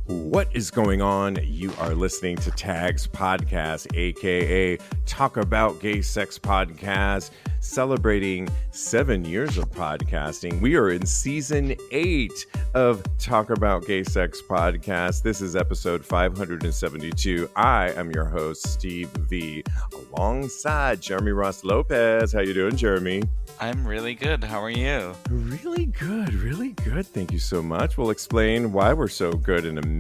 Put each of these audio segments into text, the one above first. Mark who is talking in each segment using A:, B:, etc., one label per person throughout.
A: What is going on? You are listening to TAGSPodcast, aka Talk About Gay Sex Podcast, celebrating 7 years of podcasting. We are in season 8 of Talk About Gay Sex Podcast. This is episode 572. I am your host, Steve V, alongside Jeremy Ross Lopez. How you doing, Jeremy?
B: I'm really good. How are you?
A: Really good, really good. Thank you so much. We'll explain why we're so good in a minute.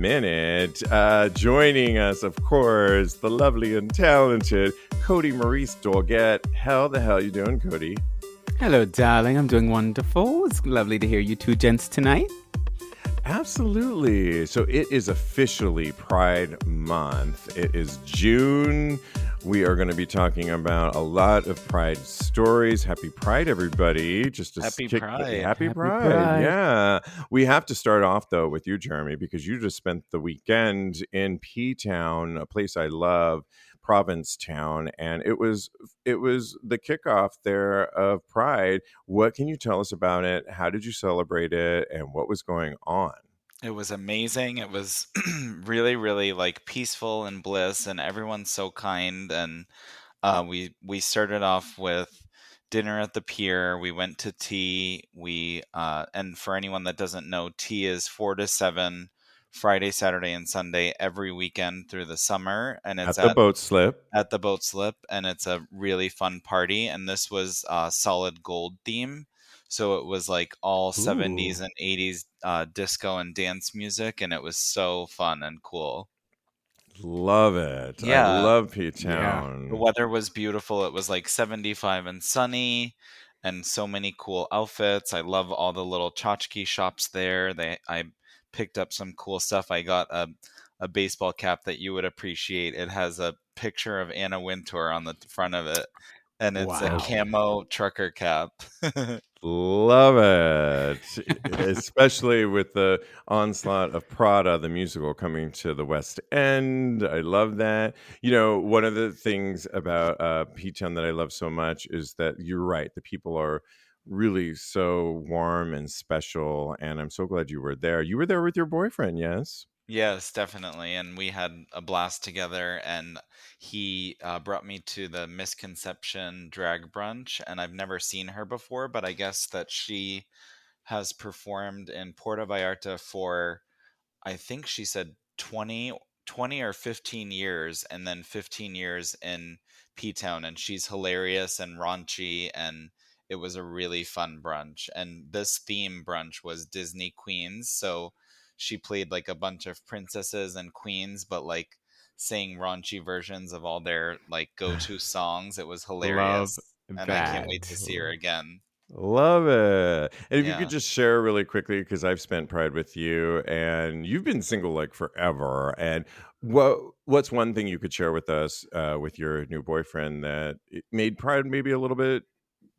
A: Joining us, of course, the lovely and talented Kodi Maurice Doggette. How the hell you doing, Kodi?
C: Hello, darling. I'm doing wonderful. It's lovely to hear you two gents tonight.
A: Absolutely. So it is officially Pride Month. It is June. We are going to be talking about a lot of Pride stories. Happy Pride, everybody.
B: Happy Pride.
A: Happy Pride. Yeah. We have to start off, though, with you, Jeremy, because you just spent the weekend in Ptown, a place I love, Provincetown, and it was the kickoff there of Pride. What can you tell us about it? How did you celebrate it? And what was going on?
B: It was amazing. It was really, really like peaceful and bliss, and everyone's so kind. And we started off with dinner at the pier. We went to tea. And for anyone that doesn't know, tea is 4 to 7, Friday, Saturday, and Sunday every weekend through the summer. And it's
A: at the boat slip.
B: At the boat slip, and it's a really fun party. And this was solid gold theme. So it was like all 70s and 80s disco and dance music, and it was so fun and cool.
A: Love it.
B: Yeah.
A: I love Ptown.
B: Yeah. The weather was beautiful. It was like 75 and sunny, and so many cool outfits. I love all the little tchotchke shops there. I picked up some cool stuff. I got a baseball cap that you would appreciate. It has a picture of Anna Wintour on the front of it, and it's a camo trucker cap.
A: Love it. Especially with the onslaught of Prada, the musical, coming to the West End. I love that. You know, one of the things about Ptown that I love so much is that you're right. The people are really so warm and special. And I'm so glad you were there. You were there with your boyfriend, yes?
B: Yes, definitely. And we had a blast together, and he brought me to the Misconception drag brunch, and I've never seen her before, but I guess that she has performed in Puerto Vallarta for, I think she said 20 or 15 years, and then 15 years in Ptown, and she's hilarious and raunchy, and it was a really fun brunch. And this theme brunch was Disney Queens, so she played like a bunch of princesses and queens, but like sang raunchy versions of all their like go-to songs. It was hilarious. And I can't wait to see her again.
A: Love it. And if you could just share really quickly, because I've spent Pride with you and you've been single like forever. And what's one thing you could share with us with your new boyfriend that it made Pride maybe a little bit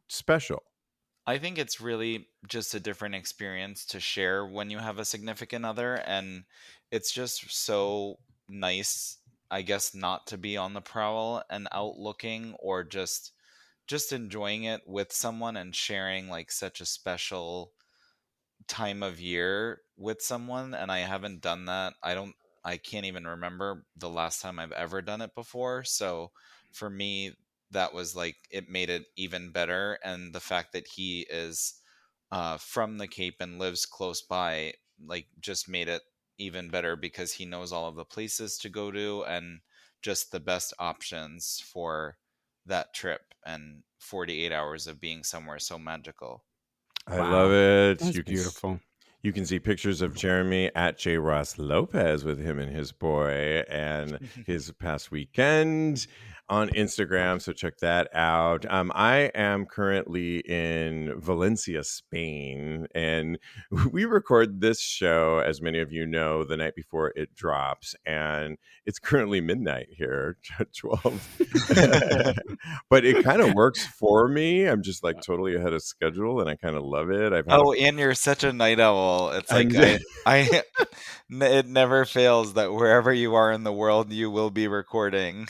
A: special?
B: I think it's really just a different experience to share when you have a significant other, and it's just so nice, I guess, not to be on the prowl and out looking, or just enjoying it with someone and sharing like such a special time of year with someone. And I haven't done that. I can't even remember the last time I've ever done it before. So for me, that was like, it made it even better. And the fact that he is from the Cape and lives close by, like, just made it even better, because he knows all of the places to go to and just the best options for that trip, and 48 hours of being somewhere so magical.
A: I love it.
C: That's beautiful.
A: You can see pictures of Jeremy at J. Ross Lopez with him and his boy and his past weekend on Instagram. So check that out. I am currently in Valencia, Spain, and we record this show, as many of you know, the night before it drops. And it's currently midnight here, 12. But it kind of works for me. I'm just like totally ahead of schedule, and I kind of love it.
B: And you're such a night owl. It's like it never fails that wherever you are in the world, you will be recording.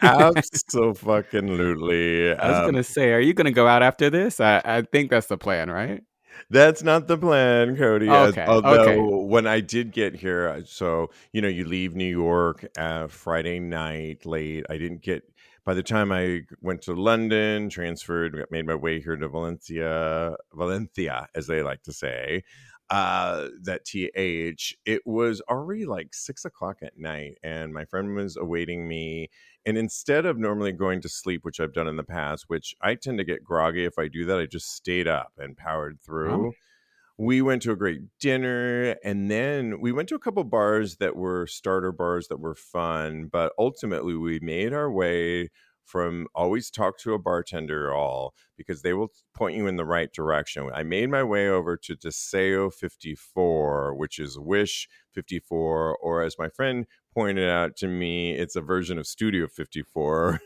A: Absolutely.
C: I was gonna say, are you gonna go out after this? I think that's the plan, right?
A: That's not the plan, Kodi.
C: Okay, okay.
A: Although when I did get here, so you leave New York Friday night late. I didn't get by the time I went to London, transferred, made my way here to Valencia, as they like to say. That it was already like 6 o'clock at night, and my friend was awaiting me. And instead of normally going to sleep, which I've done in the past, which I tend to get groggy if I do that, I just stayed up and powered
C: Oh,
A: through. We went to a great dinner, and then we went to a couple bars that were starter bars that were fun. But ultimately, we made our way from always talk to a bartender all because they will point you in the right direction. I made my way over to Deseo 54, which is Wish 54, or as my friend pointed out to me, it's a version of Studio 54.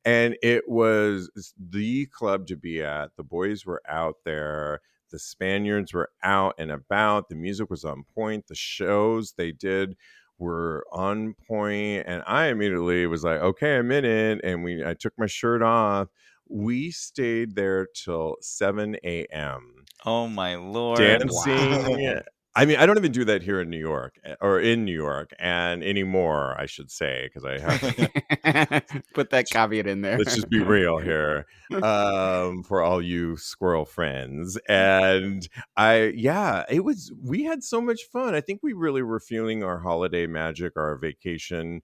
A: And it was the club to be at. The boys were out there, the Spaniards were out and about. The music was on point. The shows they did were on point. And I immediately was like, okay, I'm in it. And I took my shirt off. We stayed there till 7 a.m.
B: Oh my lord.
A: dancing.
C: wow.
A: I mean, I don't even do that here in New York or in New York and anymore, I should say, because I have
C: Put that caveat in there.
A: let's just be real here, for all you squirrel friends. And we had so much fun. I think we really were feeling our holiday magic, our vacation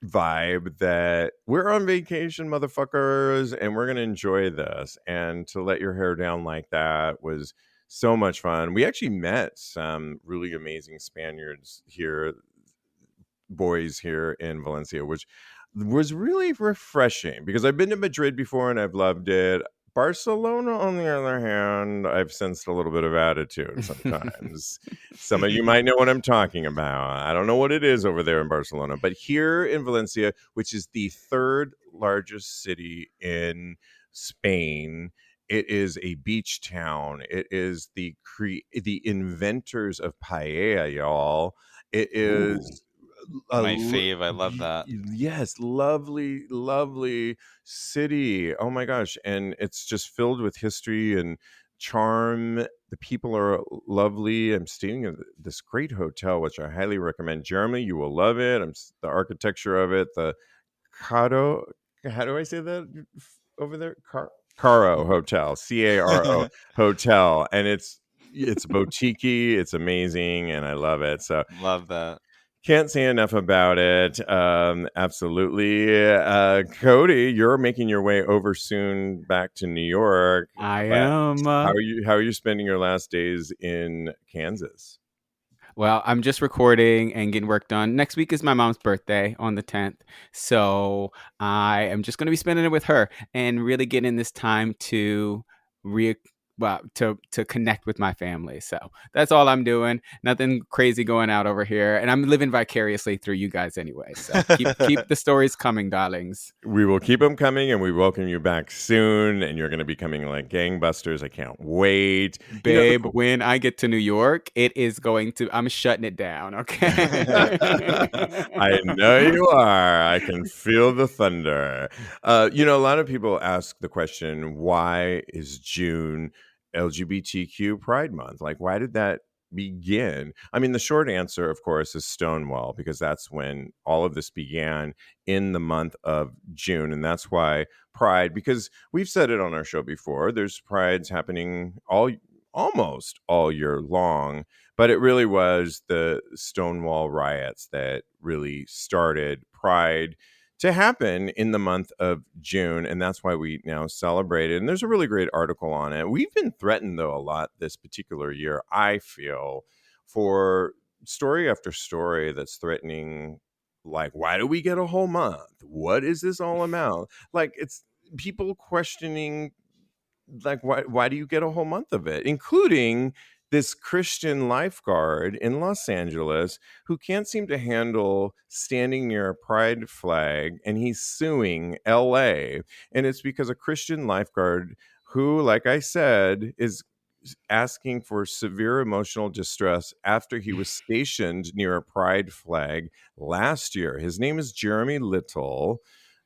A: vibe, that we're on vacation, motherfuckers, and we're going to enjoy this. And to let your hair down like that was so much fun. We actually met some really amazing Spaniards here, boys here in Valencia, which was really refreshing because I've been to Madrid before and I've loved it. Barcelona, on the other hand, I've sensed a little bit of attitude sometimes. Some of you might know what I'm talking about. I don't know what it is over there in Barcelona, but here in Valencia, which is the third largest city in Spain, it is a beach town. It is the inventors of paella, y'all. It
C: Ooh.
A: is
B: My fave. I love that.
A: yes, lovely, lovely city. Oh my gosh. And it's just filled with history and charm. The people are lovely. I'm staying in this great hotel, which I highly recommend. Jeremy, you will love it. The architecture of it, the Caro, how do I say that over there? Caro Hotel, Caro Hotel. And it's boutique, it's amazing, and I love it. So
B: Love that.
A: can't say enough about it. Absolutely. Kodi, you're making your way over soon back to New York.
C: I
A: But
C: am.
A: how are you spending your last days in Kansas?
C: Well, I'm just recording and getting work done. Next week is my mom's birthday on the 10th. So I am just going to be spending it with her and really getting this time to re to connect with my family. So that's all I'm doing. Nothing crazy going out over here. And I'm living vicariously through you guys anyway. So keep the stories coming, darlings.
A: We will keep them coming, and we welcome you back soon. And you're going to be coming like gangbusters. I can't wait.
C: Babe, when I get to New York, I'm shutting it down, okay?
A: I know you are. I can feel the thunder. A lot of people ask the question, why is June LGBTQ Pride Month? Like, why did that begin? I mean, the short answer, of course, is Stonewall, because that's when all of this began, in the month of June. And that's why Pride, because we've said it on our show before, there's prides happening almost all year long. But it really was the Stonewall riots that really started Pride to happen in the month of June. And that's why we now celebrate it. And there's a really great article on it. We've been threatened, though, a lot this particular year, I feel, for story after story that's threatening, like, why do we get a whole month? What is this all about? Like, it's people questioning, like, why do you get a whole month of it, including this Christian lifeguard in Los Angeles who can't seem to handle standing near a pride flag, and he's suing LA. And it's because a Christian lifeguard who, like I said, is asking for severe emotional distress after he was stationed near a pride flag last year. His name is Jeremy Little.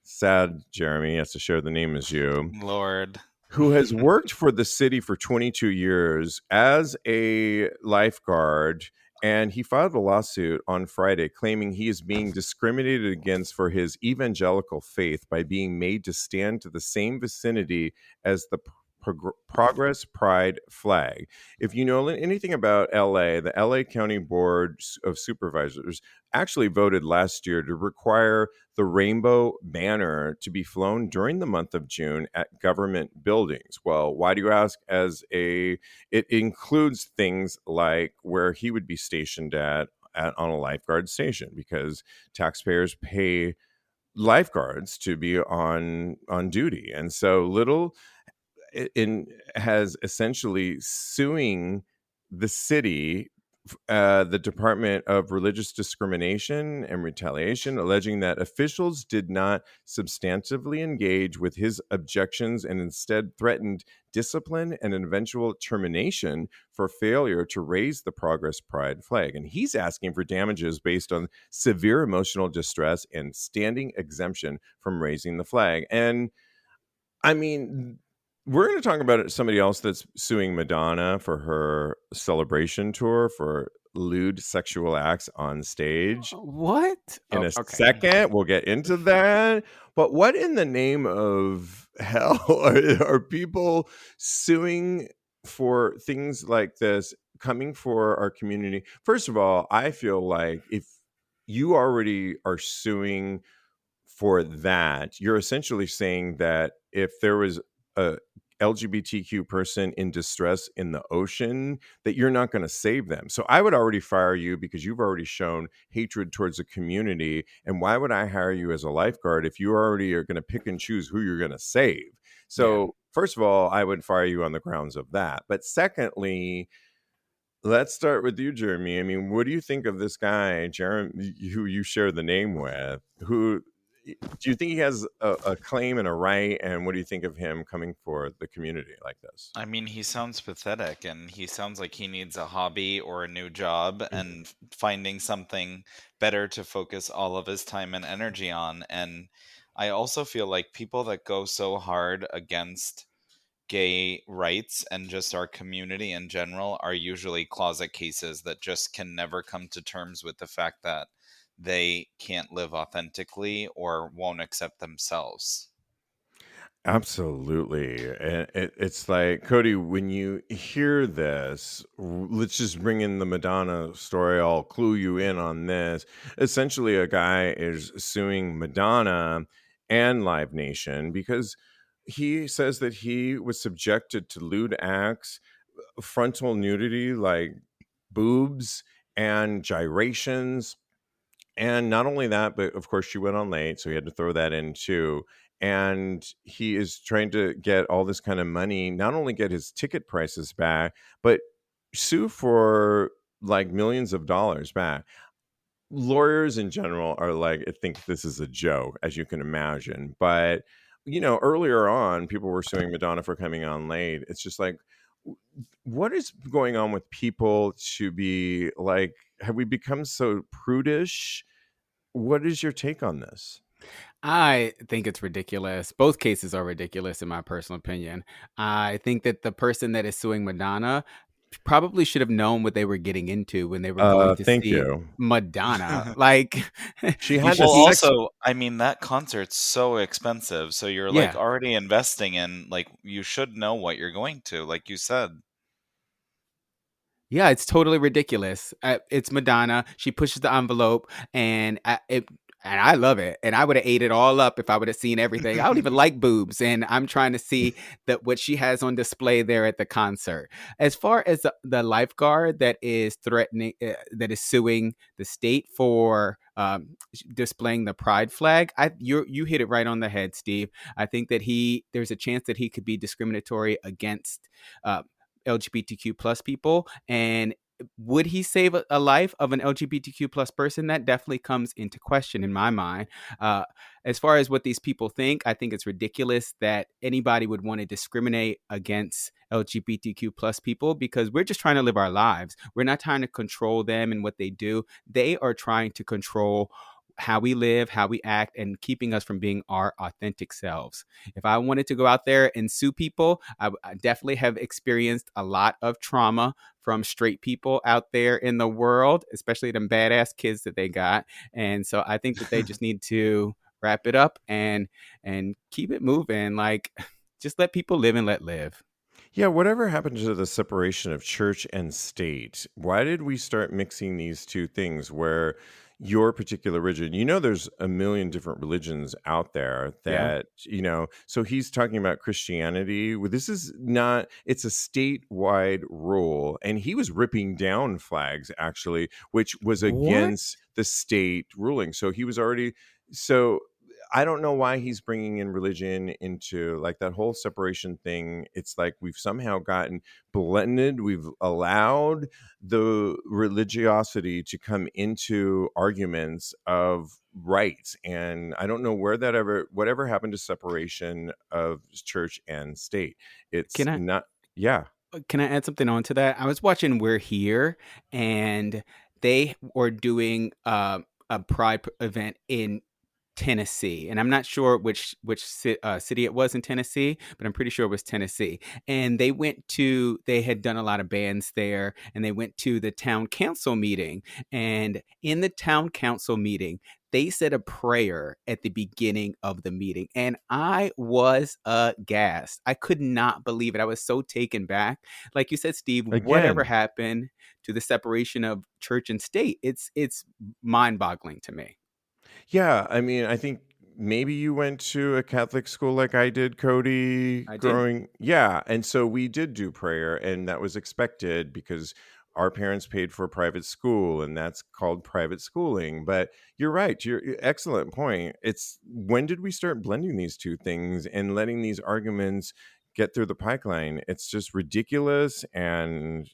A: Sad Jeremy has to share the name as you.
B: Lord.
A: who has worked for the city for 22 years as a lifeguard. And he filed a lawsuit on Friday claiming he is being discriminated against for his evangelical faith by being made to stand to the same vicinity as the Progress Pride flag. If you know anything about LA, the LA County Board of Supervisors actually voted last year to require the rainbow banner to be flown during the month of June at government buildings. Well, why do you ask? It includes things like where he would be stationed on a lifeguard station, because taxpayers pay lifeguards to be on duty. And so Little has essentially suing the city, the Department of Religious Discrimination and Retaliation, alleging that officials did not substantively engage with his objections and instead threatened discipline and an eventual termination for failure to raise the Progress Pride flag. And he's asking for damages based on severe emotional distress and standing exemption from raising the flag. And I mean, we're going to talk about somebody else that's suing Madonna for her celebration tour for lewd sexual acts on stage
C: What?
A: in
C: Oh,
A: a
C: okay.
A: second. We'll get into that. But what in the name of hell are people suing for things like this, coming for our community? First of all, I feel like if you already are suing for that, you're essentially saying that if there was a LGBTQ person in distress in the ocean, that you're not going to save them. So I would already fire you because you've already shown hatred towards the community. And why would I hire you as a lifeguard if you already are going to pick and choose who you're going to save? So first of all, I would fire you on the grounds of that. But secondly, let's start with you, Jeremy. I mean, what do you think of this guy, Jeremy, who you share the name with? Who do you think he has a claim and a right? And what do you think of him coming for the community like this?
B: I mean, he sounds pathetic, and he sounds like he needs a hobby or a new job and finding something better to focus all of his time and energy on. And I also feel like people that go so hard against gay rights and just our community in general are usually closet cases that just can never come to terms with the fact that they can't live authentically or won't accept themselves.
A: Absolutely. And it's like, Kodi, when you hear this, let's just bring in the Madonna story. I'll clue you in on this. Essentially, a guy is suing Madonna and Live Nation because he says that he was subjected to lewd acts, frontal nudity like boobs and gyrations. And not only that, but of course she went on late, so he had to throw that in too. And he is trying to get all this kind of money, not only get his ticket prices back, but sue for like millions of dollars back. Lawyers in general are like, I think this is a joke, as you can imagine. But earlier on, people were suing Madonna for coming on late. It's just like, what is going on with people to be like, have we become so prudish? What is your take on this?
C: I think it's ridiculous. Both cases are ridiculous, in my personal opinion. I think that the person that is suing Madonna probably should have known what they were getting into when they were going to
A: Thank
C: see
A: you.
C: Madonna. Like,
A: She
C: you
A: had
C: should.
A: the
B: Well,
A: sex.
B: also, I mean, that concert's so expensive, so you're like
C: Yeah.
B: already investing in, like, you should know what you're going to, like you said.
C: Yeah, it's totally ridiculous. It's Madonna. She pushes the envelope, and I love it. And I would have ate it all up if I would have seen everything. I don't even like boobs, and I'm trying to see that what she has on display there at the concert. As far as the lifeguard that is threatening, that is suing the state for displaying the pride flag, you hit it right on the head, Steve. I think that there's a chance that he could be discriminatory against LGBTQ plus people. And would he save a life of an LGBTQ plus person? That definitely comes into question in my mind. As far as what these people think, I think it's ridiculous that anybody would want to discriminate against LGBTQ plus people, because we're just trying to live our lives. We're not trying to control them and what they do. They are trying to control how we live, how we act, and keeping us from being our authentic selves. If I wanted to go out there and sue people, I definitely have experienced a lot of trauma from straight people out there in the world, especially them badass kids that they got. And so I think that they just need to wrap it up and keep it moving. Like, just let people live and let live.
A: Yeah, whatever happened to the separation of church and state? Why did we start mixing these two things where your particular religion, there's a million different religions out there
C: Yeah.
A: that, so he's talking about Christianity. Well, this is not, it's a statewide rule. And he was ripping down flags, actually, which was
C: What?
A: against the state ruling. So he was already, so I don't know why he's bringing in religion into like that whole separation thing. It's like we've somehow gotten blended. We've allowed the religiosity to come into arguments of rights. And I don't know where whatever happened to separation of church and state. It's
C: Can I
A: not, yeah.
C: can I add something on to that? I was watching We're Here, and they were doing a pride event in Tennessee, and I'm not sure which city it was in Tennessee, but I'm pretty sure it was Tennessee. And they had done a lot of bands there, and they went to the town council meeting. And in the town council meeting, they said a prayer at the beginning of the meeting, and I was aghast. I could not believe it. I was so taken back. Like you said, Steve, whatever
A: Again,
C: happened to the separation of church and state, it's mind-boggling to me.
A: yeah, I mean, I think maybe you went to a Catholic school like I did, Kodi,
C: I did.
A: growing. Yeah, and so we did do prayer, and that was expected because our parents paid for private school, and that's called private schooling. But you're right, excellent point. It's when did we start blending these two things and letting these arguments get through the pipeline? It's just ridiculous, and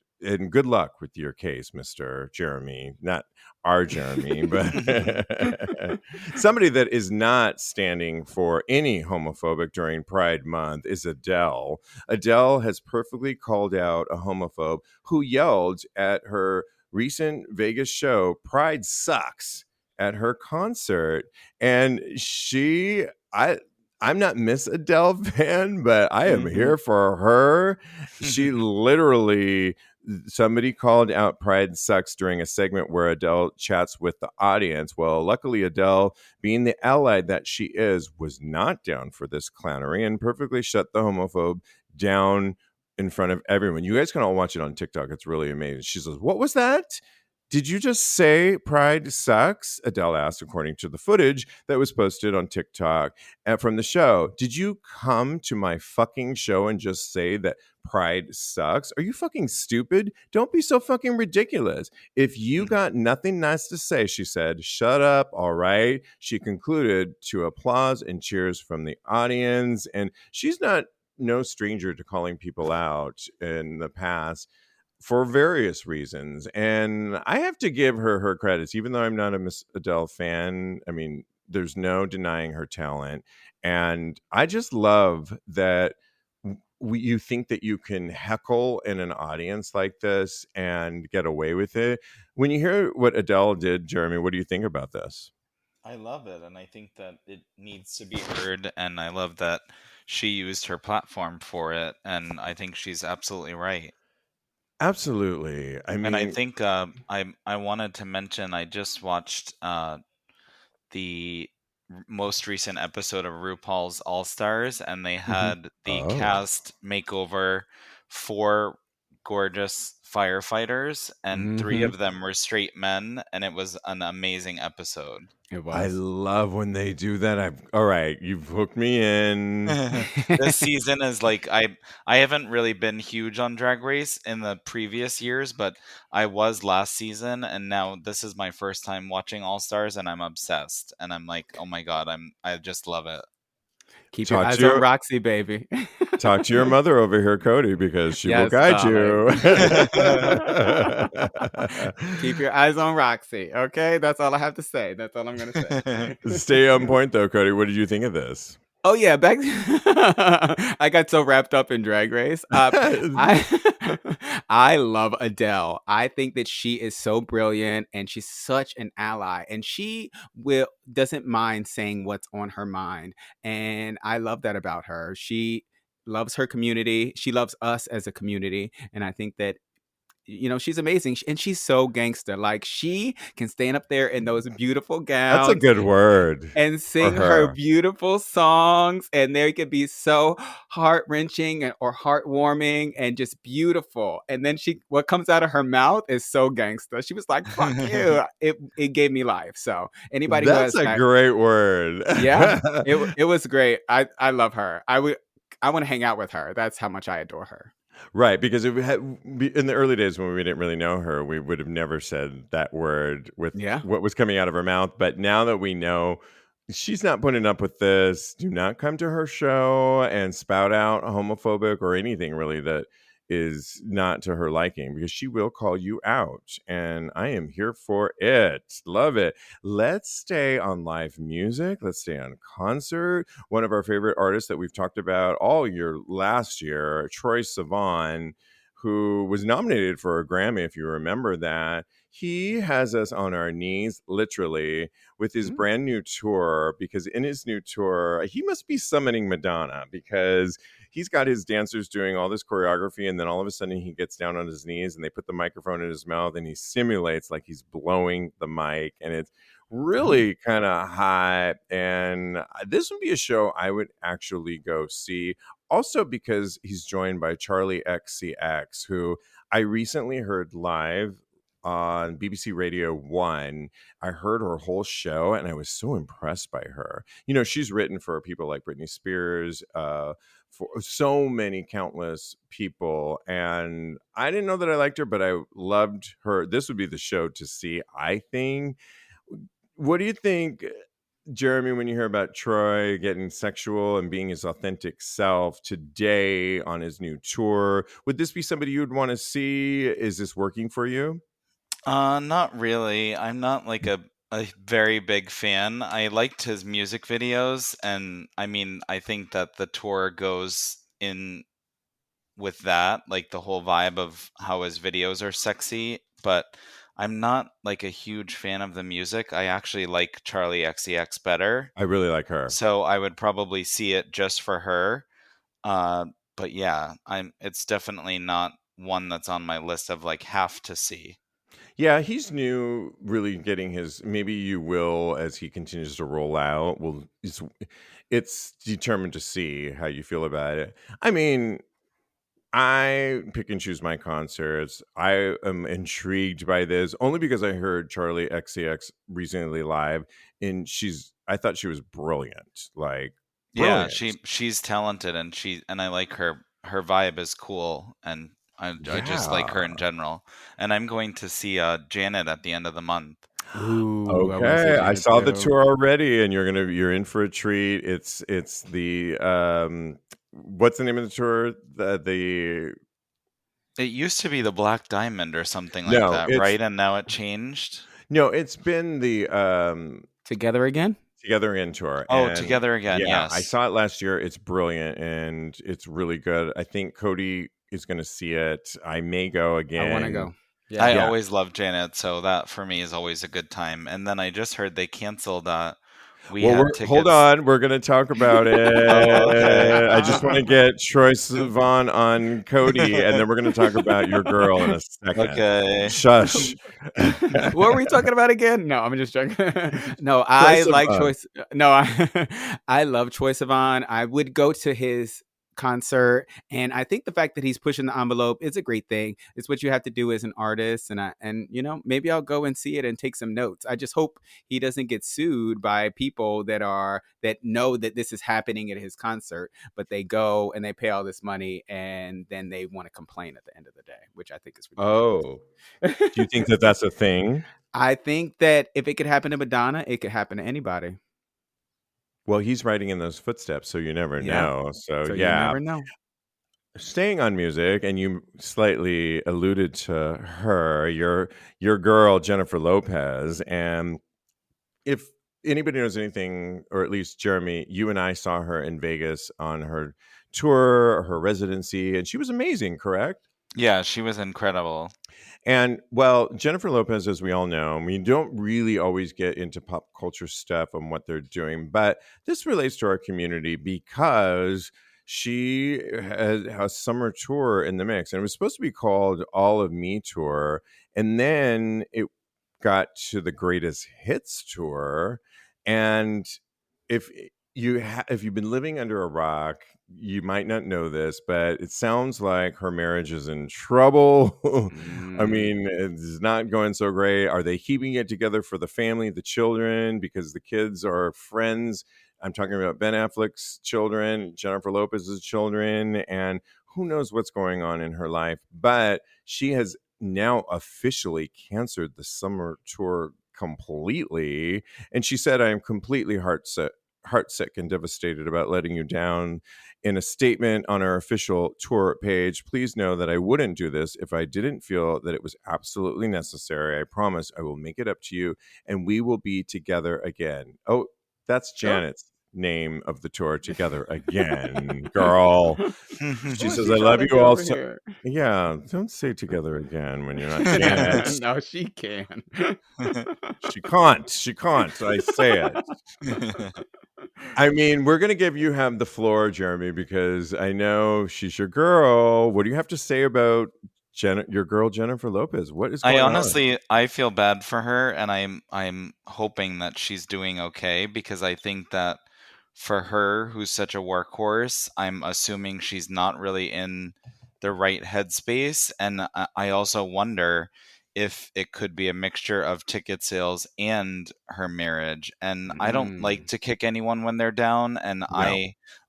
A: good luck with your case, Mr. Jeremy. Not our Jeremy, but somebody that is not standing for any homophobic during Pride Month is Adele. Adele has perfectly called out a homophobe who yelled at her recent Vegas show, Pride Sucks, at her concert. And I'm not Miss Adele fan, but I am here for her. She literally, somebody called out Pride Sucks during a segment where Adele chats with the audience. Well, luckily, Adele, being the ally that she is, was not down for this clownery and perfectly shut the homophobe down in front of everyone. You guys can all watch it on TikTok. It's really amazing. She says, "What was that? Did you just say Pride sucks?" Adele asked, according to the footage that was posted on TikTok from the show. "Did you come to my fucking show and just say that Pride sucks? Are you fucking stupid? Don't be so fucking ridiculous. If you got nothing nice to say," she said, "shut up, all right?" She concluded to applause and cheers from the audience. And she's no stranger to calling people out in the past for various reasons. And I have to give her credits, even though I'm not a Miss Adele fan. I mean, there's no denying her talent. And I just love that you think that you can heckle in an audience like this and get away with it. When you hear what Adele did, Jeremy, what do you think about this?
B: I love it, and I think that it needs to be heard, and I love that she used her platform for it, and I think she's absolutely right.
A: Absolutely. I
B: And I
A: mean,
B: think I wanted to mention I just watched the most recent episode of RuPaul's All Stars, and they had the cast makeover 4 gorgeous firefighters, and 3 of them were straight men, and it was an amazing episode.
C: It
A: I
C: was.
A: love when they do that. All right, you've hooked me in.
B: This season is like I haven't really been huge on Drag Race in the previous years, but I was last season, and now this is my first time watching All Stars, and I'm obsessed. And I'm like, oh my god, I just love it.
C: Keep your
A: Talk
C: eyes
A: to
C: on
A: your
C: Roxy, baby.
A: talk to your mother over here, Kodi, because she will
C: Yes,
A: guide
C: darling.
A: you.
C: Keep your eyes on Roxy. Okay, that's all I have to say. That's all I'm gonna say.
A: Stay on point, though, Kodi. What did you think of this?
C: Oh yeah, back I got so wrapped up in Drag Race. I I love Adele. I think that she is so brilliant and she's such an ally and she will doesn't mind saying what's on her mind. And I love that about her. She loves her community. She loves us as a community. And I think that she's amazing and she's so gangster. Like she can stand up there in those beautiful
A: That's a
C: gowns
A: good word
C: and
A: for
C: sing her
A: her.
C: beautiful songs, and they could be so heart-wrenching or heartwarming and just beautiful. And then what comes out of her mouth is so gangster. She was like, "Fuck you." It gave me life. So anybody who
A: That's
C: has
A: a
C: that,
A: great word.
C: yeah, it was great. I love her. I want to hang out with her. That's how much I adore her.
A: Right, because if we had in the early days when we didn't really know her, we would have never said that word with
C: Yeah.
A: what was coming out of her mouth. But now that we know she's not putting up with this, do not come to her show and spout out homophobic or anything really that is not to her liking, because she will call you out. And I am here for it. Love it. Let's stay on live music. Let's stay on concert. One of our favorite artists that we've talked about all year last year, Troye Sivan, who was nominated for a Grammy, if you remember that. He has us on our knees, literally, with his brand new tour, because in his new tour, he must be summoning Madonna, because he's got his dancers doing all this choreography, and then all of a sudden he gets down on his knees and they put the microphone in his mouth and he simulates like he's blowing the mic, and it's really kind of hot. And this would be a show I would actually go see, also because he's joined by Charlie XCX, who I recently heard live on BBC Radio 1. I heard her whole show and I was so impressed by her. She's written for people like Britney Spears, for so many countless people, and I didn't know that I liked her, but I loved her. This would be the show to see, I think. What do you think, Jeremy, when you hear about Troy getting sexual and being his authentic self today on his new tour? Would this be somebody you would want to see? Is this working for you?
B: Not really. I'm not like a very big fan. I liked his music videos, and I mean, I think that the tour goes in with that, like the whole vibe of how his videos are sexy, but I'm not like a huge fan of the music. I actually like Charlie XCX better.
A: I really like her.
B: So I would probably see it just for her. But yeah, it's definitely not one that's on my list of like have to see.
A: Yeah, he's new, really getting his. Maybe you will, as he continues to roll out. Well, it's determined to see how you feel about it. I mean, I pick and choose my concerts. I am intrigued by this only because I heard Charlie XCX recently live, and I thought she was brilliant, like
B: Yeah,
A: brilliant.
B: she's talented, and I like her vibe is cool, and I just like her
A: Yeah.
B: in general. And I'm going to see Janet at the end of the month.
C: Ooh, I want to see
A: Okay, I
C: Janet
A: saw the
C: too.
A: tour already, and you're in for a treat. It's the what's the name of the tour? The
B: It used to be the Black Diamond or something like
A: no,
B: that, right? And now it changed.
A: it's been the
C: Together again?
A: Together Again tour,
B: Oh,
A: and
B: Together Again,
A: yeah, I
B: yes.
A: saw it last year. It's brilliant and it's really good. I think Kodi is going to see it. I may go
C: I want to
A: again.
C: go. Yeah.
B: I
A: Yeah.
B: always love Janet, so that for me is always a good time. And then I just heard they canceled we
A: Well,
B: had
A: hold
B: tickets.
A: on. We're going to talk about
B: Oh, okay.
A: it. I just want to get Troye Sivan on Kodi, and then we're going to talk about your girl in a second.
B: Okay.
A: Shush.
C: What were we talking about again? No, I'm just joking. No,
A: Troye
C: I like
A: Sivan.
C: Choice. No, I love Troye Sivan. I would go to his concert, and I think the fact that he's pushing the envelope is a great thing. It's what you have to do as an artist, and maybe I'll go and see it and take some notes. I just hope he doesn't get sued by people that know that this is happening at his concert, but they go and they pay all this money and then they want to complain at the end of the day, which I think is ridiculous.
A: Oh, do you think that that's a thing?
C: I think that if it could happen to Madonna, it could happen to anybody.
A: Well, he's riding in those footsteps, so you never
C: Yeah.
A: know. So
C: You
A: yeah.
C: never know.
A: Staying on music, and you slightly alluded to her, your girl Jennifer Lopez, and if anybody knows anything, or at least Jeremy, you and I saw her in Vegas on her tour, her residency, and she was amazing, correct?
B: Yeah, she was incredible.
A: And well, Jennifer Lopez, as we all know, I mean, don't really always get into pop culture stuff and what they're doing, but this relates to our community because she has a summer tour in the mix, and it was supposed to be called All of Me Tour, and then it got to the Greatest Hits Tour, and if if you've been living under a rock, you might not know this, but it sounds like her marriage is in trouble. I mean, it's not going so great. Are they keeping it together for the family, the children, because the kids are friends? I'm talking about Ben Affleck's children, Jennifer Lopez's children, and who knows what's going on in her life. But she has now officially canceled the summer tour completely. And she said, I am completely heartsick and devastated about letting you down. In a statement on our official tour page, please know that I wouldn't do this if I didn't feel that it was absolutely necessary. I promise I will make it up to you and we will be together again. Oh, that's Janet's name of the tour, Together Again, girl. She says, I love you all so.
C: Here?
A: Yeah, don't say together again when you're not Janet.
C: No, she can.
A: She can't. She can't. I say it. I mean, we're going to have the floor, Jeremy, because I know she's your girl. What do you have to say about your girl, Jennifer Lopez? What is going on?
B: I feel bad for her, and I'm hoping that she's doing okay, because I think that for her, who's such a workhorse, I'm assuming she's not really in the right headspace. And I also wonder if it could be a mixture of ticket sales and her marriage. And I don't like to kick anyone when they're down. And
A: No.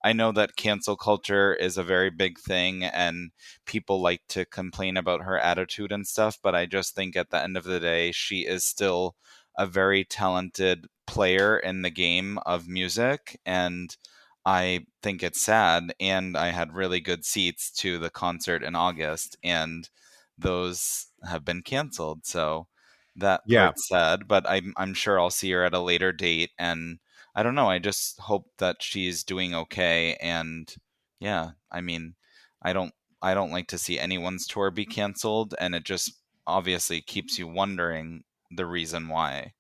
B: I know that cancel culture is a very big thing, and people like to complain about her attitude and stuff. But I just think at the end of the day, she is still a very talented player in the game of music, and I think it's sad. And I had really good seats to the concert in August, and those have been canceled. So that
A: Yeah.
B: part's sad, but I'm sure I'll see her at a later date. And I don't know, I just hope that she's doing okay. And yeah, I mean, I don't I don't like to see anyone's tour be canceled, and it just obviously keeps you wondering the reason why.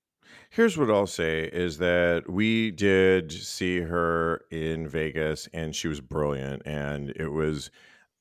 A: Here's what I'll say is that we did see her in Vegas and she was brilliant and it was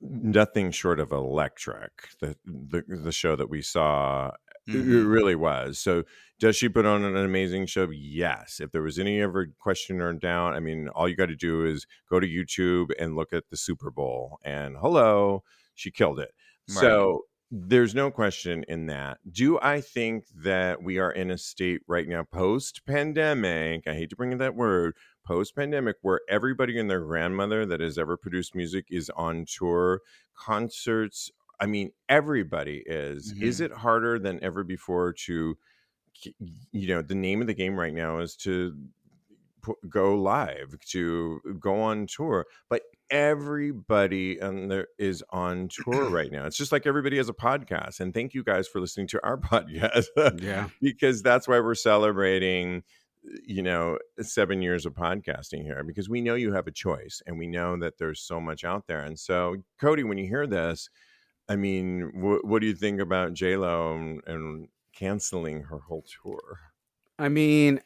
A: nothing short of electric. The show that we saw, it really was. So does she put on an amazing show? Yes. If there was any ever question or doubt, I mean, all you got to do is go to YouTube and look at the Super Bowl and hello, she killed it.
B: Right.
A: So there's no question in that. Do I think that we are in a state right now, post pandemic? I hate to bring in that word, post pandemic, where everybody and their grandmother that has ever produced music is on tour, concerts. I mean, everybody is. Is it harder than ever before to, the name of the game right now is to go live, to go on tour, but everybody there is on tour right now. It's just like everybody has a podcast, and thank you guys for listening to our podcast.
C: Yeah,
A: because that's why we're celebrating 7 years of podcasting here, because we know you have a choice and we know that there's so much out there. And so, Kodi, when you hear this, I mean, what do you think about JLO and canceling her whole tour?
C: I mean,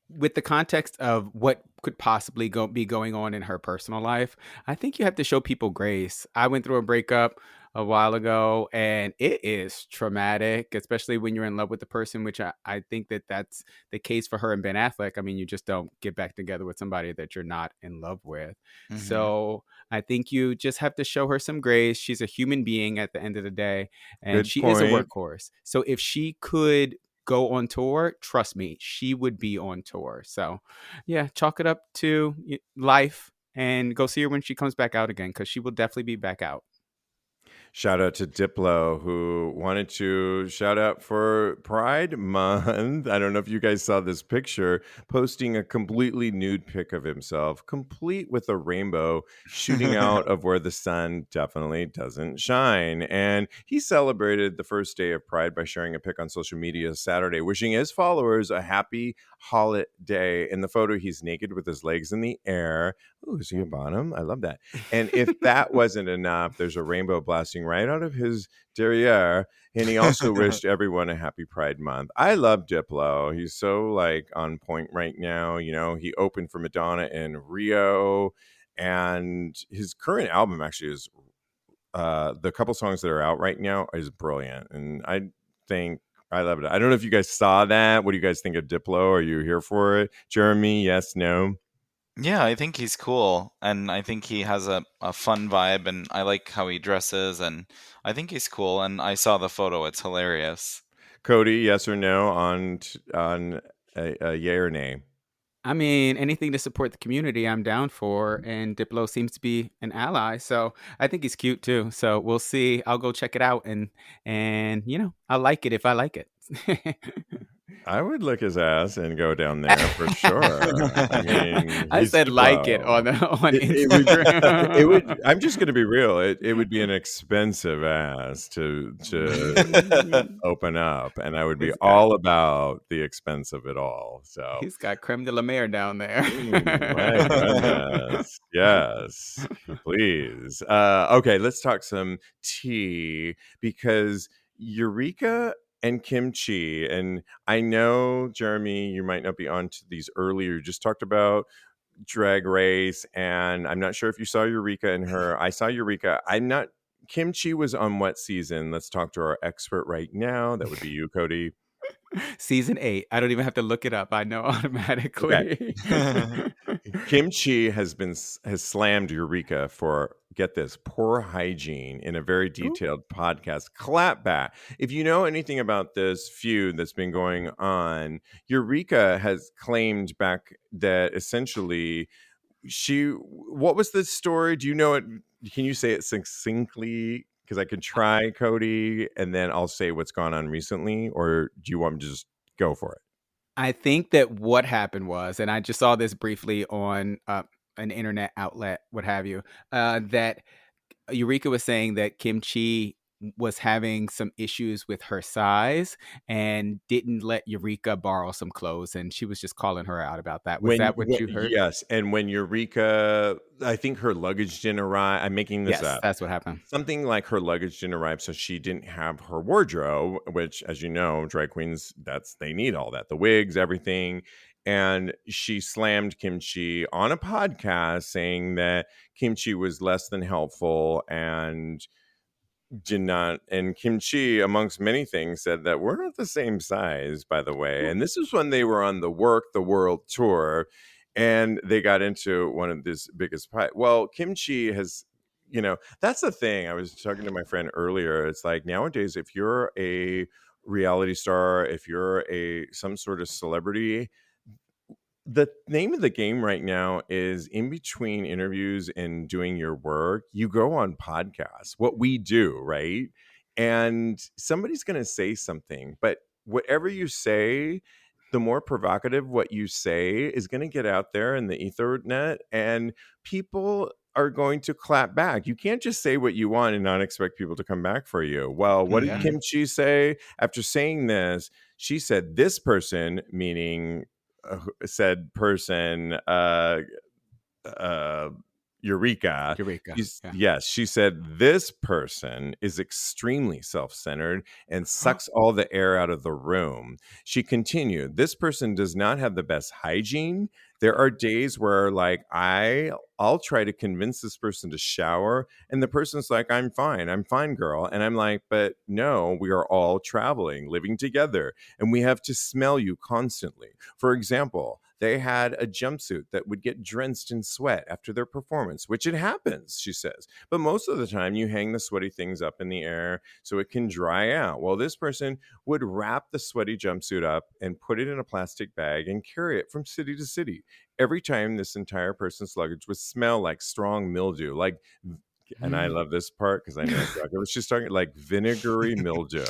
C: with the context of what could possibly be going on in her personal life, I think you have to show people grace. I went through a breakup a while ago, and it is traumatic, especially when you're in love with the person, which I think that's the case for her and Ben Affleck. I mean, you just don't get back together with somebody that you're not in love with. So I think you just have to show her some grace. She's a human being at the end of the day, and
A: Good
C: she is a
A: point.
C: workhorse. So if she could go on tour, trust me, she would be on tour. So yeah, chalk it up to life and go see her when she comes back out again, because she will definitely be back out.
A: Shout out to Diplo, who wanted to shout out for Pride Month. I don't know if you guys saw this picture, posting a completely nude pic of himself, complete with a rainbow shooting out of where the sun definitely doesn't shine. And he celebrated the first day of Pride by sharing a pic on social media Saturday, wishing his followers a happy holiday. In the photo, he's naked with his legs in the air. Ooh, is he a bottom? I love that. And if that wasn't enough, there's a rainbow blasting right out of his derriere. And he also wished everyone a happy Pride Month. I love Diplo. He's so like on point right now. You know, he opened for Madonna in Rio, and his current album actually is the couple songs that are out right now is brilliant. And I think I love it. I don't know if you guys saw that. What do you guys think of Diplo? Are you here for it? Jeremy, yes, no?
B: Yeah, I think he's cool, and I think he has a fun vibe, and I like how he dresses, and I think he's cool, and I saw the photo. It's hilarious.
A: Kodi, yes or no on a yay or nay?
C: I mean, anything to support the community, I'm down for. And Diplo seems to be an ally, so I think he's cute too. So we'll see. I'll go check it out, and I'll like it if I like it.
A: I would lick his ass and go down there for sure. I mean,
C: I
A: he's
C: said like it
A: Diplo.
C: on
A: It would. It would.
C: Instagram.
A: I'm just going to be real. It would be an expensive ass to open up, and I would be
C: He's got
A: all about the expense of it all. So,
C: he's got creme de la mer down there.
A: my goodness, yes, please. Okay, let's talk some tea because Eureka and kimchi. And I know, Jeremy, you might not be on to these earlier. You just talked about Drag Race, and I'm not sure if you saw Eureka and her. I saw Eureka. I'm not. Kimchi was on what season? Let's talk to our expert right now. That would be you, Kodi.
C: Season 8. I don't even have to look it up. I know
A: Okay.
C: automatically.
A: Kimchi has slammed Eureka for, get this, poor hygiene in a very
C: Ooh.
A: detailed podcast. Clap back. If you know anything about this feud that's been going on, Eureka has claimed back that essentially what was the story? Do you know it? Can you say it succinctly? Because I could try, Kodi, and then I'll say what's gone on recently, or do you want me to just go for it?
C: I think that what happened was, and I just saw this briefly on an internet outlet, what have you, that Eureka was saying that Kimchi was having some issues with her size and didn't let Eureka borrow some clothes, and she was just calling her out about that. Was that what you heard?
A: Yes, and when Eureka, I think her luggage didn't arrive. I'm making this
C: Yes,
A: up.
C: that's what happened.
A: Something like her luggage didn't arrive, so she didn't have her wardrobe, which, as you know, drag queens, they need all that, the wigs, everything. And she slammed Kimchi on a podcast saying that Kimchi was less than helpful and did not. And Kimchi, amongst many things, said that we're not the same size, by the way. And this is when they were on the World tour, and they got into one of this biggest fight. Well, Kimchi has, that's the thing. I was talking to my friend earlier. It's like nowadays, if you're a reality star, if you're some sort of celebrity, the name of the game right now is, in between interviews and doing your work, you go on podcasts, what we do, right? And somebody's going to say something, but whatever you say, the more provocative what you say is going to get out there in the ethernet, and people are going to clap back. You can't just say what you want and not expect people to come back for you. Well, what did
C: Yeah.
A: Kimchi say after saying this? She said, this person, meaning said person, Eureka.
C: Eureka. Yeah.
A: Yes, she said this person is extremely self-centered and sucks all the air out of the room. She continued, this person does not have the best hygiene. There are days where, like, I'll try to convince this person to shower, and the person's like, I'm fine, girl. And I'm like, but no, we are all traveling, living together, and we have to smell you constantly. For example, they had a jumpsuit that would get drenched in sweat after their performance, which it happens, she says. But most of the time, you hang the sweaty things up in the air so it can dry out. Well, this person would wrap the sweaty jumpsuit up and put it in a plastic bag and carry it from city to city. Every time, this entire person's luggage would smell like strong mildew, like And I love this part because I know exactly what she's talking, like vinegary mildew.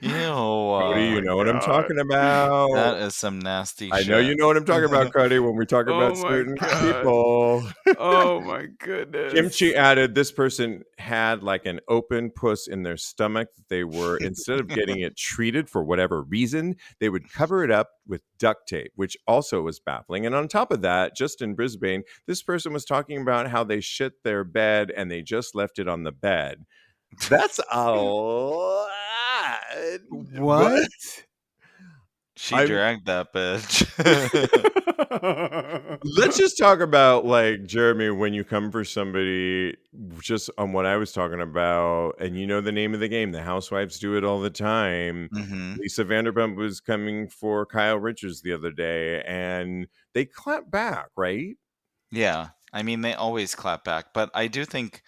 B: Ew.
A: Cody, you know what I'm
C: God.
A: talking about.
B: That is some nasty
A: I
B: shit.
A: know you know what I'm talking about, Cody, when we talk about
C: Oh my
A: certain
C: God.
A: people.
C: Oh my goodness.
A: Kimchi added this person had like an open puss in their stomach. They were, instead of getting it treated for whatever reason, they would cover it up with duct tape, which also was baffling. And on top of that, just in Brisbane, this person was talking about how they shit their bed and they just left it on the bed. That's a lot.
C: What?
B: She dragged that bitch.
A: Let's just talk about, like, Jeremy, when you come for somebody, just on what I was talking about, and you know the name of the game. The housewives do it all the time.
B: Mhm.
A: Lisa Vanderpump was coming for Kyle Richards the other day, and they clap back, right?
B: Yeah. I mean, they always clap back, but I do think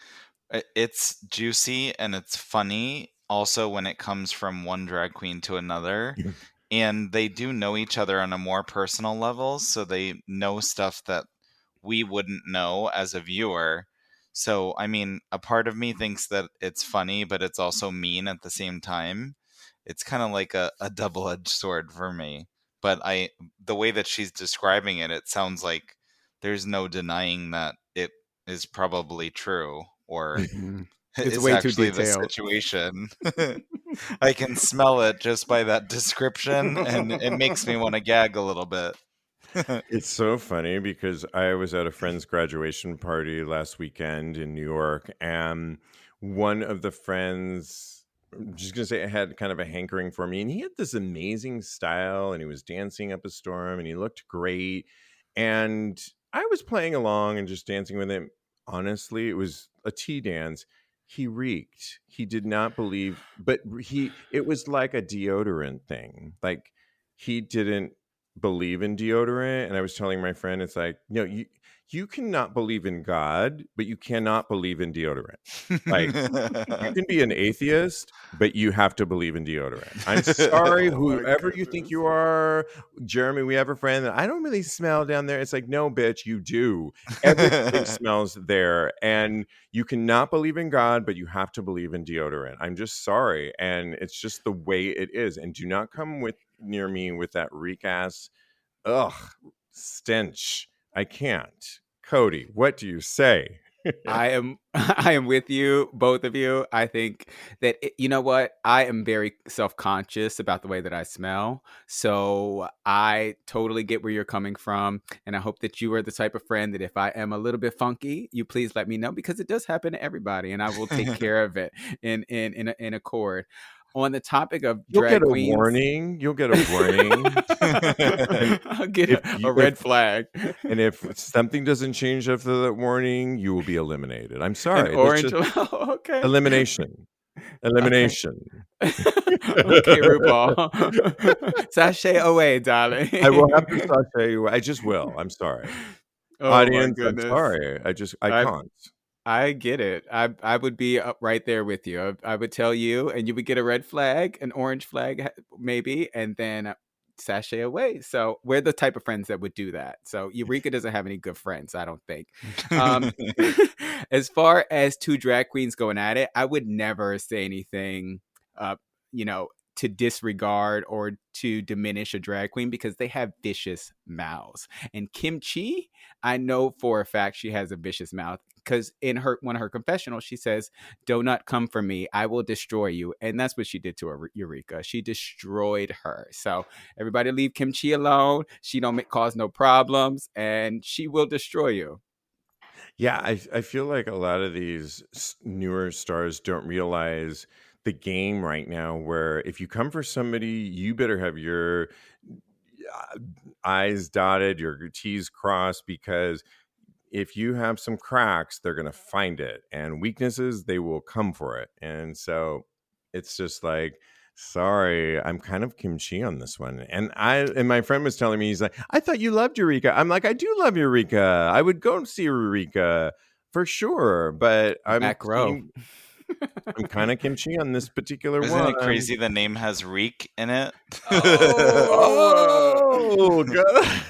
B: it's juicy and it's funny also when it comes from one drag queen to another. And they do know each other on a more personal level, so they know stuff that we wouldn't know as a viewer. So, I mean, a part of me thinks that it's funny, but it's also mean at the same time. It's kind of like a double-edged sword for me. But the way that she's describing it, it sounds like there's no denying that it is probably true, or
C: It's
B: it's
C: way too
B: actually the
C: detailed.
B: situation. I can smell it just by that description, and it makes me want to gag a little bit.
A: It's so funny because I was at a friend's graduation party last weekend in New York, and one of the friends, I'm just gonna say, had kind of a hankering for me, and he had this amazing style, and he was dancing up a storm, and he looked great, and I was playing along and just dancing with him. Honestly, it was a tea dance. He reeked. He did not believe, but it was like a deodorant thing. Like, he didn't believe in deodorant, and I was telling my friend, it's like, no, you cannot believe in God, but you cannot believe in deodorant. Like, you can be an atheist, but you have to believe in deodorant. I'm sorry,
C: Oh my
A: whoever you think
C: goodness.
A: you are, Jeremy. We have a friend that, I don't really smell down there. It's like, no, bitch, you do. Everything smells there, and you cannot believe in God, but you have to believe in deodorant. I'm just sorry, and it's just the way it is. And do not come near me with that reek ass, stench. I can't. Cody, what do you say?
C: I am with you, both of you. I think that you know what? I am very self-conscious about the way that I smell. So I totally get where you're coming from, and I hope that you are the type of friend that if I am a little bit funky, you please let me know, because it does happen to everybody, and I will take care of it in accord. On the topic of
A: You'll
C: drag
A: get a
C: queens,
A: warning. You'll get a warning. And
C: I'll get
A: if
C: a red flag.
A: and if something doesn't change after that warning, you will be eliminated. I'm
C: An
A: sorry. That's
C: orange.
A: just
C: Okay.
A: elimination. Elimination.
C: Okay, RuPaul. Sashay away, darling.
A: I will have to sashay you. I just will. I'm sorry.
C: Oh my
A: Audience, I'm
C: goodness.
A: sorry. I can't.
C: I get it. I would be up right there with you. I would tell you, and you would get a red flag, an orange flag, maybe, and then sashay away. So we're the type of friends that would do that. So Eureka doesn't have any good friends, I don't think. As far as two drag queens going at it, I would never say anything, you know, to disregard or to diminish a drag queen, because they have vicious mouths. And Kimchi, I know for a fact she has a vicious mouth, because in one of her confessionals, she says, "Do not come for me. I will destroy you." And that's what she did to Eureka. She destroyed her. So everybody leave Kimchi alone. She don't cause no problems, and she will destroy you.
A: Yeah, I feel like a lot of these newer stars don't realize the game right now, where if you come for somebody, you better have your I's dotted, your T's crossed, because if you have some cracks, they're going to find it, and weaknesses, they will come for it. And so it's just like, sorry, I'm kind of kimchi on this one. And my friend was telling me, he's like, I thought you loved Eureka. I'm like, I do love Eureka. I would go and see Eureka for sure, but
C: Back row.
A: I'm kind of kimchi on this particular
B: Isn't
A: one.
B: it crazy the name has reek in it?
A: Oh, God.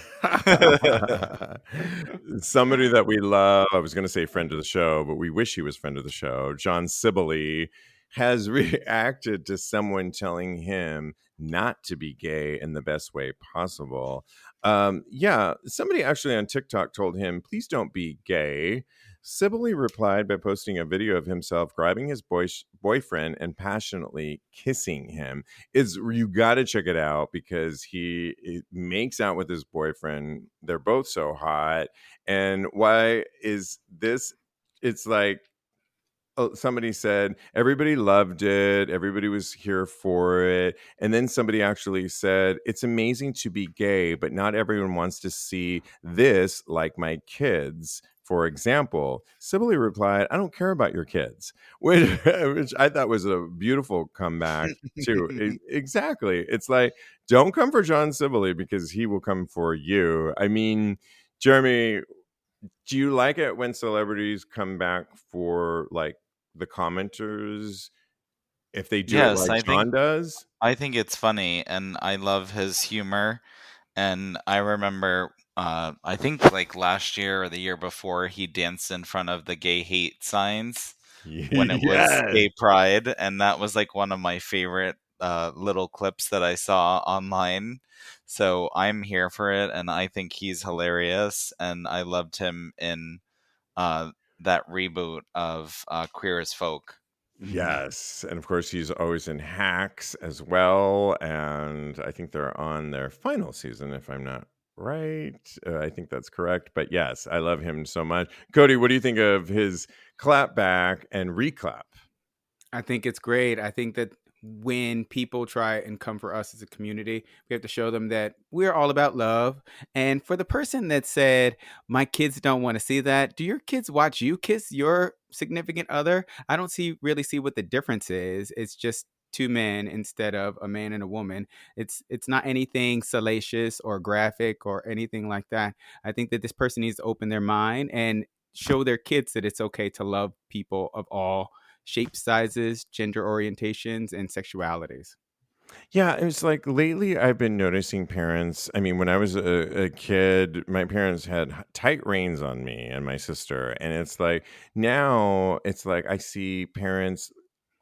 A: Somebody that we love, I was going to say friend of the show, but we wish he was friend of the show, John Sibilly, has reacted to someone telling him not to be gay in the best way possible. Yeah, somebody actually on TikTok told him, please don't be gay. Sibley replied by posting a video of himself grabbing his boyfriend and passionately kissing him. You got to check it out because he makes out with his boyfriend. They're both so hot. And why is this? It's like somebody said everybody loved it, everybody was here for it, and then somebody actually said it's amazing to be gay, but not everyone wants to see this, like my kids, for example. Sibley replied, I don't care about your kids, which I thought was a beautiful comeback too. Exactly, it's like, don't come for John Sibley because he will come for you. I mean, Jeremy, do you like it when celebrities come back for like the commenters if they do it
B: Yes,
A: like John does?
B: I think it's funny, and I love his humor. And I remember, I think like last year or the year before, he danced in front of the gay hate signs when it was
A: Yes.
B: gay pride, and that was like one of my favorite little clips that I saw online. So I'm here for it, and I think he's hilarious, and I loved him in uh, that reboot of Queer as Folk.
A: Yes. And of course, he's always in Hacks as well. And I think they're on their final season, if I'm not right. I think that's correct. But yes, I love him so much. Kodi, what do you think of his clap back and reclap?
C: I think it's great. I think that when people try and come for us as a community, we have to show them that we're all about love. And for the person that said, my kids don't want to see that, do your kids watch you kiss your significant other? I don't really see what the difference is. It's just two men instead of a man and a woman. It's not anything salacious or graphic or anything like that. I think that this person needs to open their mind and show their kids that it's okay to love people of all shapes, sizes, gender orientations, and sexualities.
A: Yeah, it's like lately I've been noticing parents. I mean, when I was a kid, my parents had tight reins on me and my sister. And it's like now it's like I see parents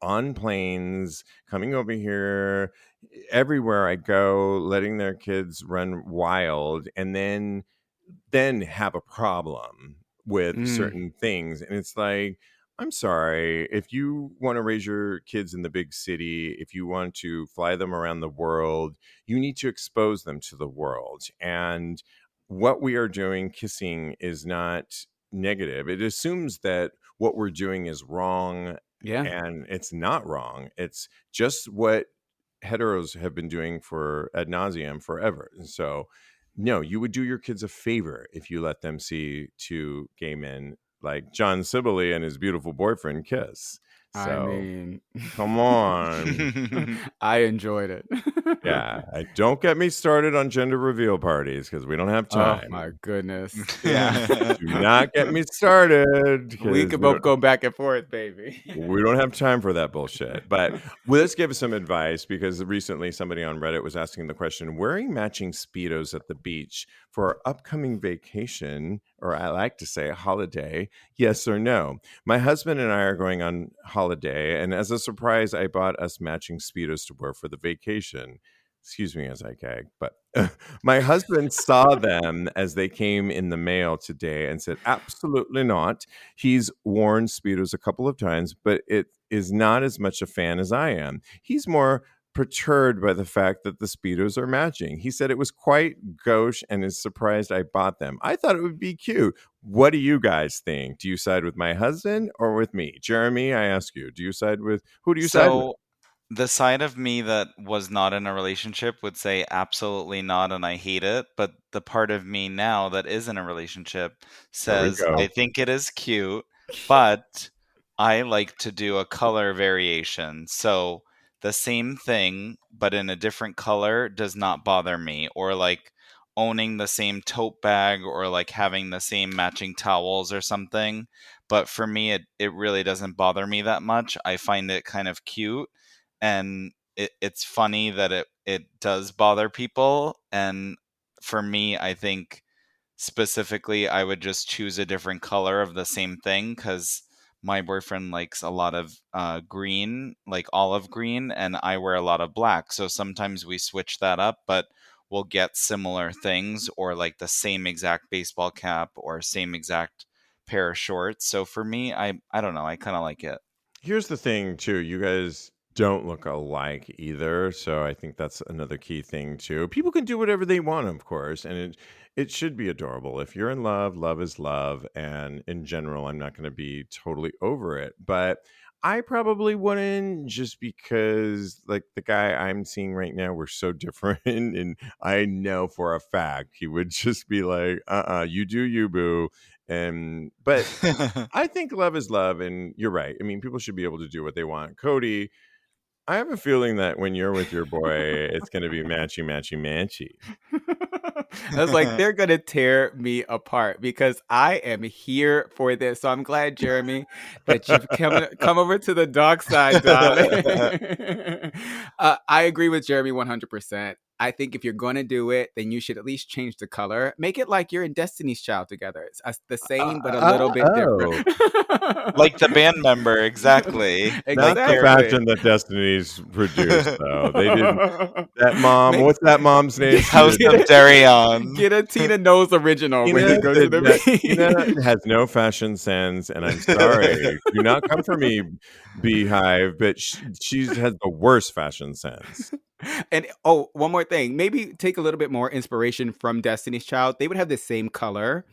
A: on planes coming over here everywhere I go, letting their kids run wild and then have a problem with
C: Mm,
A: certain things. And it's like, I'm sorry, if you want to raise your kids in the big city, if you want to fly them around the world, you need to expose them to the world. And what we are doing, kissing, is not negative. It assumes that what we're doing is wrong,
C: yeah,
A: and it's not wrong. It's just what heteros have been doing for ad nauseum forever. And so, no, you would do your kids a favor if you let them see two gay men like John Sibley and his beautiful boyfriend kiss.
C: I
A: So,
C: mean,
A: come on.
C: I enjoyed it.
A: Yeah, don't get me started on gender reveal parties because we don't have
C: Oh
A: time.
C: my goodness. Yeah.
A: Do not get me started
C: We
A: because
C: could both go back and forth, baby.
A: we don't have time for that bullshit. But let's give some advice because recently somebody on Reddit was asking the question, wearing matching speedos at the beach for our upcoming vacation, or I like to say holiday, yes or no? My husband and I are going on holiday, and as a surprise, I bought us matching speedos to wear for the vacation. Excuse me as I gag, but my husband saw them as they came in the mail today and said, absolutely not. He's worn Speedos a couple of times, but it is not as much a fan as I am. He's more perturbed by the fact that the Speedos are matching. He said it was quite gauche and is surprised I bought them. I thought it would be cute. What do you guys think? Do you side with my husband or with me? Jeremy, I ask you, who do you side with?
B: So the side of me that was not in a relationship would say absolutely not and I hate it, but the part of me now that is in a relationship
A: There we
B: says I
A: go.
B: think it is cute, but I like to do a color variation. So the same thing but in a different color does not bother me, or like owning the same tote bag or like having the same matching towels or something. But for me it really doesn't bother me that much. I find it kind of cute, and it's funny that it does bother people. And for me, I think specifically I would just choose a different color of the same thing, because my boyfriend likes a lot of green, like olive green, and I wear a lot of black. So sometimes we switch that up, but we'll get similar things, or like the same exact baseball cap or same exact pair of shorts. So for me, I don't know, I kind of like it.
A: Here's the thing, too. You guys don't look alike either, so I think that's another key thing too. People can do whatever they want, of course, and it should be adorable. If you're in love, love is love, and in general, I'm not going to be totally over it, but I probably wouldn't, just because like the guy I'm seeing right now, we're so different, and I know for a fact he would just be like, you do you, boo. And but I think love is love, and you're right. I mean, people should be able to do what they want. Kodi, I have a feeling that when you're with your boy, it's going to be matchy, matchy, matchy.
C: I was like, they're going to tear me apart, because I am here for this. So I'm glad, Jeremy, that you've come over to the dark side, darling. I agree with Jeremy 100%. I think if you're going to do it, then you should at least change the color. Make it like you're in Destiny's Child together. It's the same, but a little bit different.
B: Like the band member, exactly.
A: Not the fashion that Destiny's produced, though. They didn't. That mom, what's that mom's name?
B: House of Darion.
C: Get a Tina Knows original when you go to the beach.
A: Tina has no fashion sense, and I'm sorry. Do not come for me, Beehive, but she has the worst fashion sense.
C: And one more thing, maybe take a little bit more inspiration from Destiny's Child. They would have the same color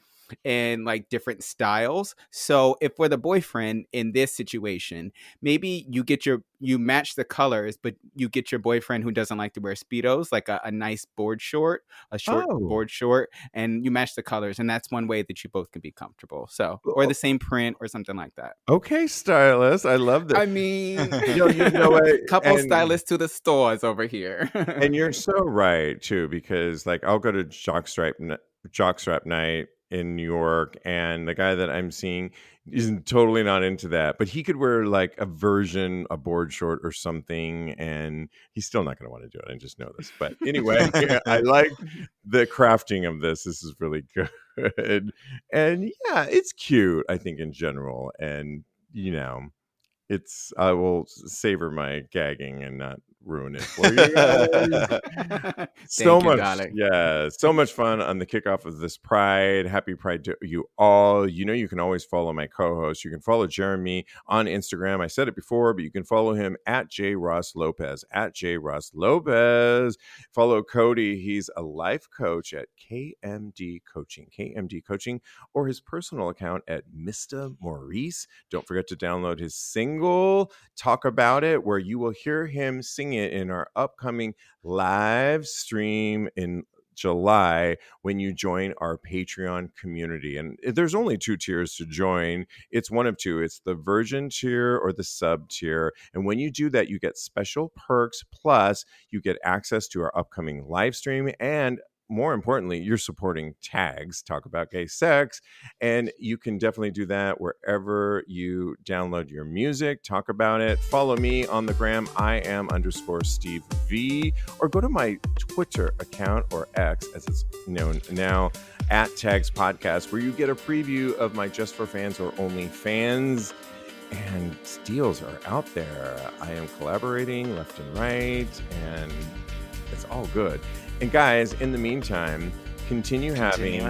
C: and like different styles. So if for the boyfriend in this situation, maybe you match the colors, but you get your boyfriend who doesn't like to wear speedos, like a nice board short, board short, and you match the colors, and that's one way that you both can be comfortable. So, or the same print or something like that.
A: Okay, stylist, I love that.
C: I mean,
A: you know what?
C: Couple stylists to the stores over here.
A: And you're so right too, because like I'll go to jockstrap night in New York, and the guy that I'm seeing is totally not into that, but he could wear like a board short or something, and he's still not going to want to do it. I just know this. But anyway, I like the crafting of this. This is really good. And yeah, it's cute, I think, in general. And, I will savor my gagging and not ruin it for you guys. So much fun on the kickoff of this Pride. Happy Pride to you all. You can always follow my co-host. You can follow Jeremy on Instagram. I said it before, but you can follow him at @JRossLopez. Follow Kodi. He's a life coach at KMD Coaching, or his personal account at Mr. Maurice. Don't forget to download his single, Talk About It, where you will hear him sing it in our upcoming live stream in July when you join our Patreon community. And there's only 2 tiers to join. It's one of 2. It's the virgin tier or the sub tier. And when you do that, you get special perks. Plus, you get access to our upcoming live stream, and more importantly, you're supporting Tags, Talk About Gay Sex, and you can definitely do that wherever you download your music. Talk about it. Follow me on the gram. I am _Steve V, or go to my Twitter account, or X as it's known now, at TAGSPodcast, where you get a preview of my Just for Fans or Only Fans. And deals are out there. I am collaborating left and right, and it's all good. And guys, in the meantime, continue having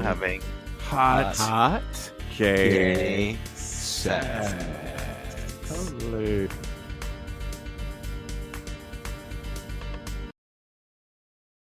A: hot gay sex. Totally.